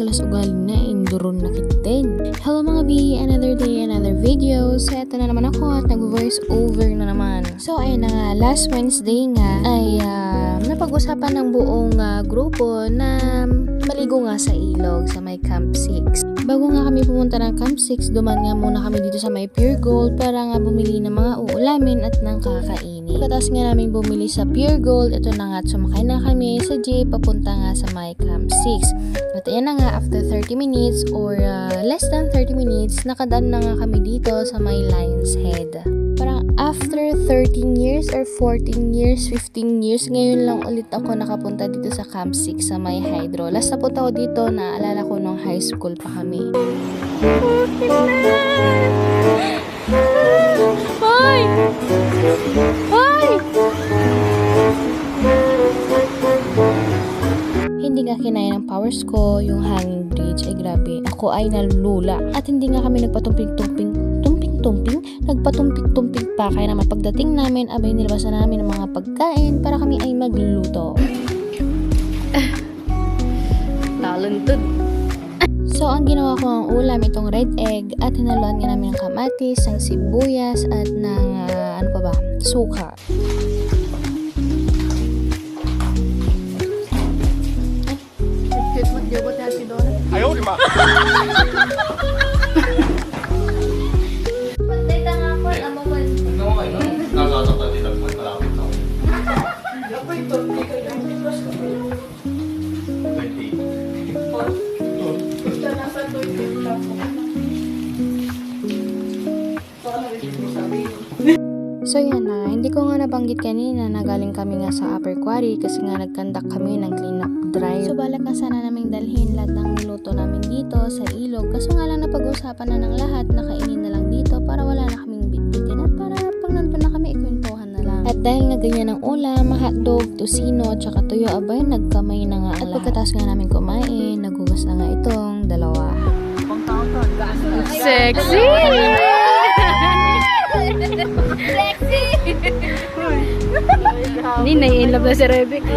nagalas ugali na induron na kitin. Hello mga B, another day, another video. So eto na naman ako at nag-voice over na naman. So ayun na nga, last Wednesday nga ay napag-usapan ng buong grupo na maligo nga sa ilog sa may Camp 6. Bago nga kami pumunta ng Camp 6, duman nga muna kami dito sa may Pure Gold para nga bumili ng mga uulamin at ng kakainin. Pagkatapos nga namin bumili sa Pure Gold, ito na nga at sumakay na kami sa jeep papunta nga sa my Camp 6. At ayan na nga, after 30 minutes or less than 30 minutes, nakadaan na nga kami dito sa may Lion's Head. Parang after 13 years or 14 years, 15 years, ngayon lang ulit ako nakapunta dito sa Camp 6 sa may Hydro. Last na punta ko dito, naalala ko nung high school pa kami. Hoy! Hoy! Hindi nga kinaya ng powers ko, yung hanging bridge ay grabe. Ako ay nalulula. At hindi nga kami nagpatumpik-tumpik pa. Kaya naman pagdating namin, abay nilabasan namin ng mga pagkain para kami ay magluluto. Talented. So, ang ginawa ko ang ulam, itong red egg at hinaluan nga namin ng kamatis, ng sibuyas at ng, suka. Ayaw, di ba? Pagdita nga po, amamon. Huwag naman kayo, nakakatawa din ako, malapit ako. 20. So yan na, hindi ko nga nabanggit kanina na galing kami nga sa upper quarry kasi nga nagkandak kami ng clean up drive. So balak na sana naming dalhin lahat ng niluto namin dito sa ilog. Kaso nga lang napag-usapan na ng lahat na kainin na lang dito para wala na kaming bitbitin at para pag nandun na kami ikwentuhan na lang. At dahil nga ganyan ang ulam, hotdog, tosino, tsaka tuyo, abay nagkamay na nga. At pagkatapos nga namin kumain, nagugas na nga itong dalawa. Sexy! Sexy! Hindi, nai-inlove na si Rebecca.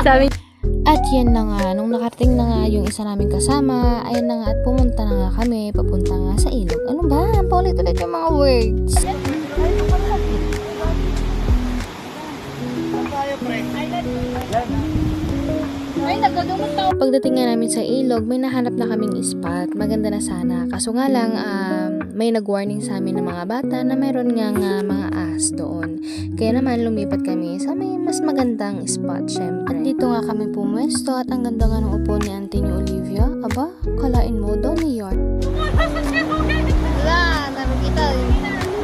Sabi, at yan na nga, nung nakarating na nga yung isa naming kasama, ayan na nga at pumunta na nga kami, papunta nga sa ilog. Ano ba? Paulit-ulit yung mga words. Ay, nagdadumot na. Pagdating nga namin sa ilog, may nahanap na kaming spot. Maganda na sana. Kaso nga lang, may nag-warning sa amin ng mga bata na mayroon nga mga ahas doon. Kaya naman lumipat kami sa may mas magandang spot, syempre. At dito nga kami pumwesto at ang ganda nga ng upo ni Auntie ni Olivia. Aba, kalain mo doon ni York. Wala, namin kita.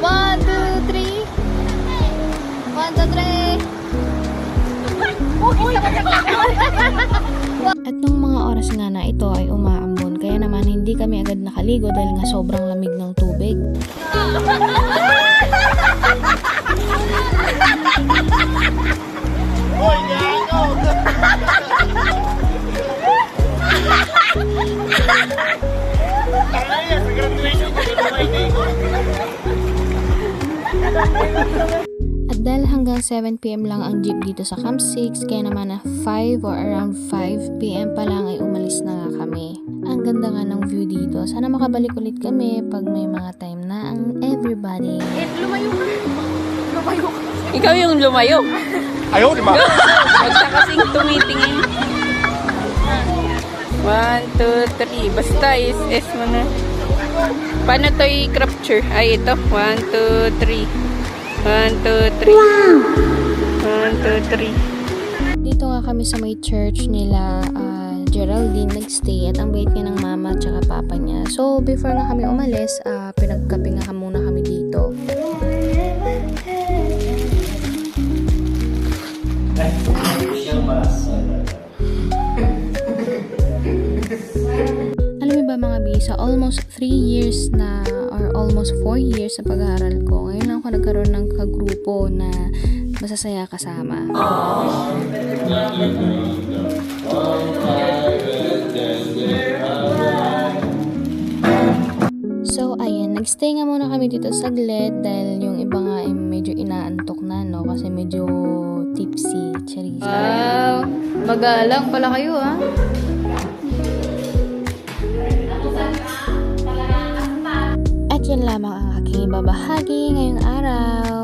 1, 2, 3. 1, 2, 3. At nung mga oras nga na ito ay umaambon, kaya naman hindi kami agad nakaligo dahil nga sobrang lamig ng tubig. Hoy, gago! Tangaya, sa graduation ko, dito may day ko. At dahil hanggang 7 PM lang ang jeep dito sa Camp 6, kaya naman na 5 or around 5 PM pa lang ay umalis na nga kami. Ang ganda nga ng view dito. Sana makabalik ulit kami pag may mga time na ang everybody. Lumayo ka. Lumayo ka. Ikaw yung lumayo. Ayaw, di ba? Huwag ka kasing tumitingin. 1, 2, 3. Basta is mo na. Paano to i-capture? Ay, ito. 1, 2, 3. 1, 2, 3. 1, 2, 3. Dito nga kami sa may church nila Geraldine nagstay at ang bait niya ng mama at saka papa niya. So before nga kami umalis, pinagkape nga muna kami dito. Alam mo ba mga bisa, almost 3 years na or almost 4 years sa pag-aaral ko, ngayon lang ako nagkaroon ng kagrupo na masasaya kasama. So ayan, nagstay nga muna kami dito saglit dahil yung iba nga ay medyo inaantok na, no? Kasi medyo tipsy, charisa. Wow, magalang pala kayo, ha? At yan lamang ang aking ibabahagi ngayong araw.